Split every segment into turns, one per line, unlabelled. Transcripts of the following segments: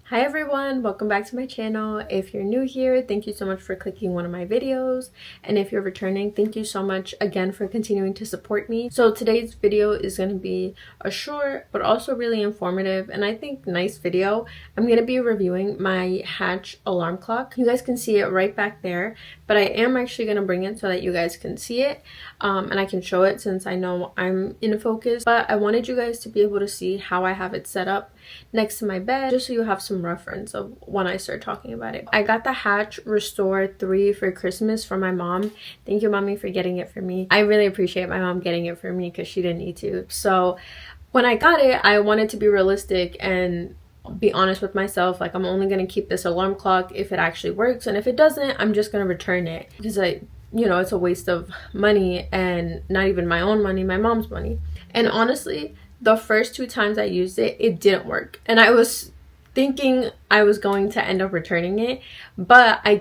Hi everyone, welcome back to my channel. If you're new here, thank you so much for clicking one of my videos, and if you're returning, thank you so much again for continuing to support me. So today's video is going to be a short but also really informative and I think nice video. I'm going to be reviewing my Hatch alarm clock. You guys can see it right back there, but I am actually going to bring it so that you guys can see it and I can show it since I know I'm in focus. But I wanted you guys to be able to see how I have it set up next to my bed, just so you have some reference of when I start talking about it. I got the Hatch Restore 3 for Christmas from my mom. Thank you, mommy, for getting it for me. I really appreciate my mom getting it for me because she didn't need to. So when I got it, I wanted to be realistic and be honest with myself. Like, I'm only going to keep this alarm clock if it actually works, and if it doesn't, I'm just going to return it because it's a waste of money, and not even my own money, my mom's money. And honestly, the first 2 times I used it, it didn't work. And I was thinking I was going to end up returning it, but I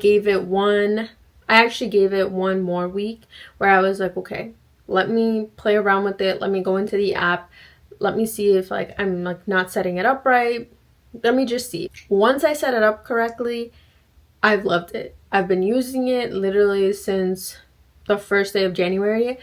actually gave it one more week where I was like, okay, let me play around with it. Let me go into the app. Let me see if I'm not setting it up right. Let me just see. Once I set it up correctly, I've loved it. I've been using it literally since the first day of January,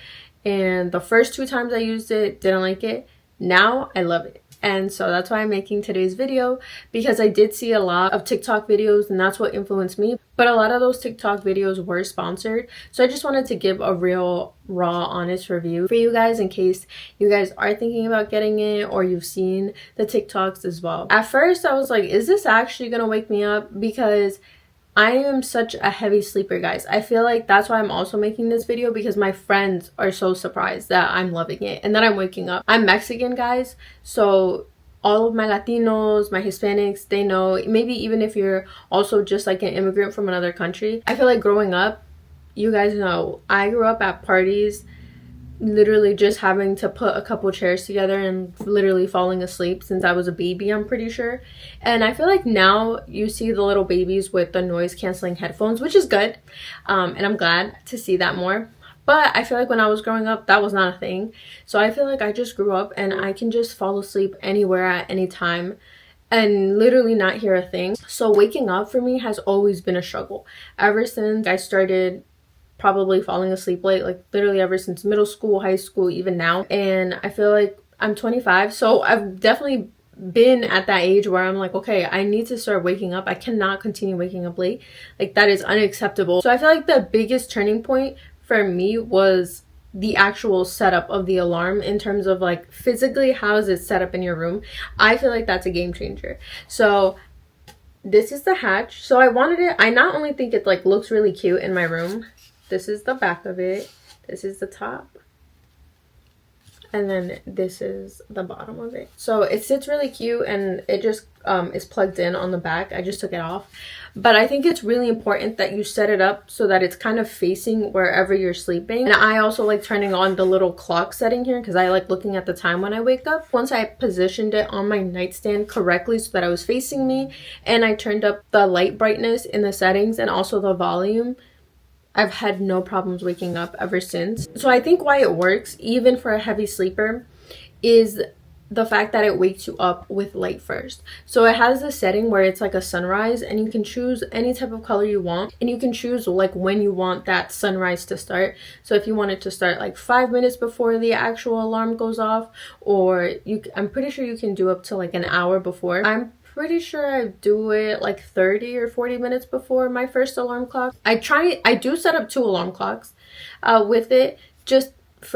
and the first 2 times I used it, didn't like it. Now I love it. And so that's why I'm making today's video, because I did see a lot of TikTok videos and that's what influenced me. But a lot of those TikTok videos were sponsored. So I just wanted to give a real, raw, honest review for you guys in case you guys are thinking about getting it or you've seen the TikToks as well. At first I was like, is this actually gonna wake me up? Because I am such a heavy sleeper, guys. I feel like that's why I'm also making this video, because my friends are so surprised that I'm loving it and that I'm waking up. I'm Mexican, guys, so all of my Latinos, my Hispanics, they know. Maybe even if you're also just like an immigrant from another country, I feel like growing up, you guys know, I grew up at parties literally just having to put a couple chairs together and literally falling asleep since I was a baby, I'm pretty sure. And I feel like now you see the little babies with the noise canceling headphones, which is good, and I'm glad to see that more. But I feel like when I was growing up, that was not a thing. So I feel like I just grew up and I can just fall asleep anywhere at any time and literally not hear a thing. So waking up for me has always been a struggle ever since I started probably falling asleep late, like literally ever since middle school, high school, even now. And I feel like I'm 25, so I've definitely been at that age where I'm like, okay, I need to start waking up. I cannot continue waking up late. Like, that is unacceptable. So I feel like the biggest turning point for me was the actual setup of the alarm, in terms of like physically how is it set up in your room. I feel like that's a game changer. So this is the Hatch. So I not only think it like looks really cute in my room. This is the back of it. This is the top. And then this is the bottom of it. So it sits really cute, and it just is plugged in on the back. I just took it off. But I think it's really important that you set it up so that it's kind of facing wherever you're sleeping. And I also like turning on the little clock setting here because I like looking at the time when I wake up. Once I positioned it on my nightstand correctly so that I was facing me, and I turned up the light brightness in the settings and also the volume, I've had no problems waking up ever since. So I think why it works, even for a heavy sleeper, is the fact that it wakes you up with light first. So it has this setting where it's like a sunrise, and you can choose any type of color you want, and you can choose like when you want that sunrise to start. So if you want it to start like 5 minutes before the actual alarm goes off, or I'm pretty sure you can do up to like an hour before. I'm pretty sure I do it like 30 or 40 minutes before my first alarm clock. I do set up 2 alarm clocks with it, just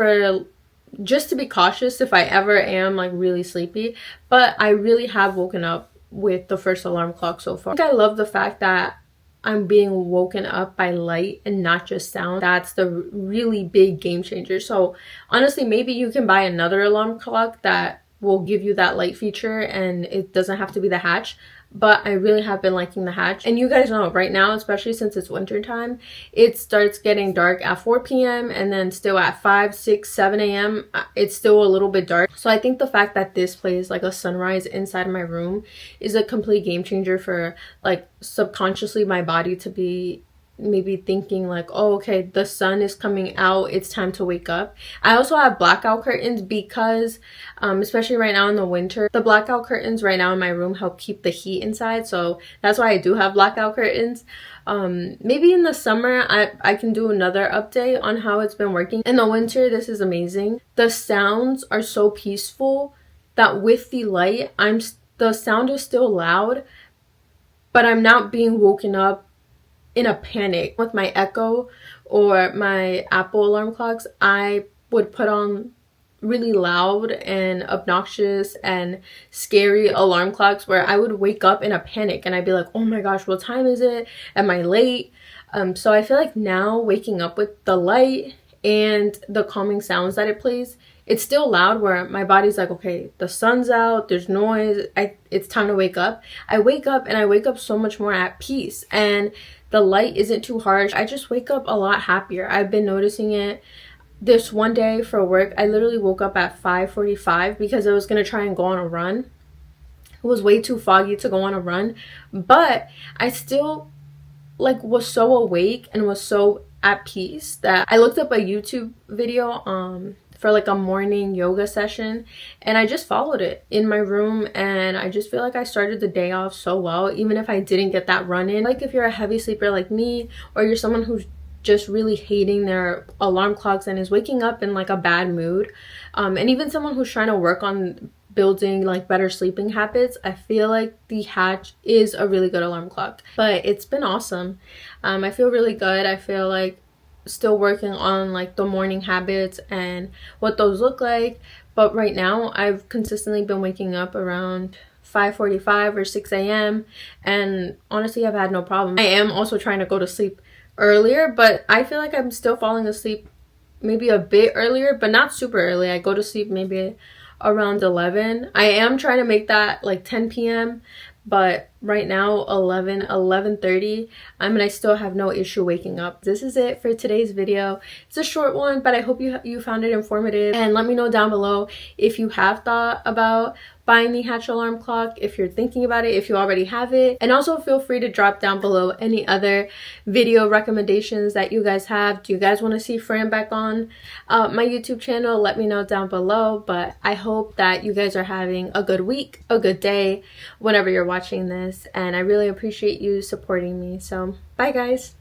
to be cautious if I ever am like really sleepy. But I really have woken up with the first alarm clock so far. I think I love the fact that I'm being woken up by light and not just sound. That's the really big game changer. So honestly, maybe you can buy another alarm clock that will give you that light feature, and it doesn't have to be the Hatch. But I really have been liking the Hatch. And you guys know right now, especially since it's winter time, it starts getting dark at 4 p.m. and then still at 5, 6, 7 a.m. it's still a little bit dark. So I think the fact that this plays like a sunrise inside my room is a complete game changer for like subconsciously my body to be maybe thinking like, oh, okay, the sun is coming out, it's time to wake up. I also have blackout curtains because especially right now in the winter, the blackout curtains right now in my room help keep the heat inside, so that's why I do have blackout curtains. Maybe in the summer I can do another update on how it's been working. In the winter, this is amazing. The sounds are so peaceful that with the light, the sound is still loud, but I'm not being woken up in a panic. With my Echo or my Apple alarm clocks, I would put on really loud and obnoxious and scary alarm clocks where I would wake up in a panic and I'd be like, oh my gosh, what time is it? Am I late? So I feel like now waking up with the light and the calming sounds that it plays, it's still loud where my body's like, okay, the sun's out, there's noise, it's time to wake up. I wake up and I wake up so much more at peace, and the light isn't too harsh. I just wake up a lot happier. I've been noticing it. This one day for work, I literally woke up at 5:45 because I was gonna try and go on a run. It was way too foggy to go on a run, but I still like was so awake and was so at peace that I looked up a YouTube video for like a morning yoga session, and I just followed it in my room, and I just feel like I started the day off so well, even if I didn't get that run in. Like if you're a heavy sleeper like me, or you're someone who's just really hating their alarm clocks and is waking up in like a bad mood, and even someone who's trying to work on building like better sleeping habits, I feel like the Hatch is a really good alarm clock. But it's been awesome. I feel really good. I feel like still working on like the morning habits and what those look like, but right now I've consistently been waking up around 5:45 or 6 a.m. and honestly I've had no problem. I am also trying to go to sleep earlier, but I feel like I'm still falling asleep maybe a bit earlier, but not super early. I go to sleep maybe around 11. I am trying to make that like 10 p.m, but right now 11:30, and I still have no issue waking up. This is it for today's video. It's a short one, but I hope you found it informative, and let me know down below if you have thought about buying the Hatch alarm clock, if you're thinking about it, if you already have it. And also feel free to drop down below any other video recommendations that you guys have. Do you guys want to see Fran back on my YouTube channel? Let me know down below. But I hope that you guys are having a good week, a good day whenever you're watching this, and I really appreciate you supporting me. So bye guys.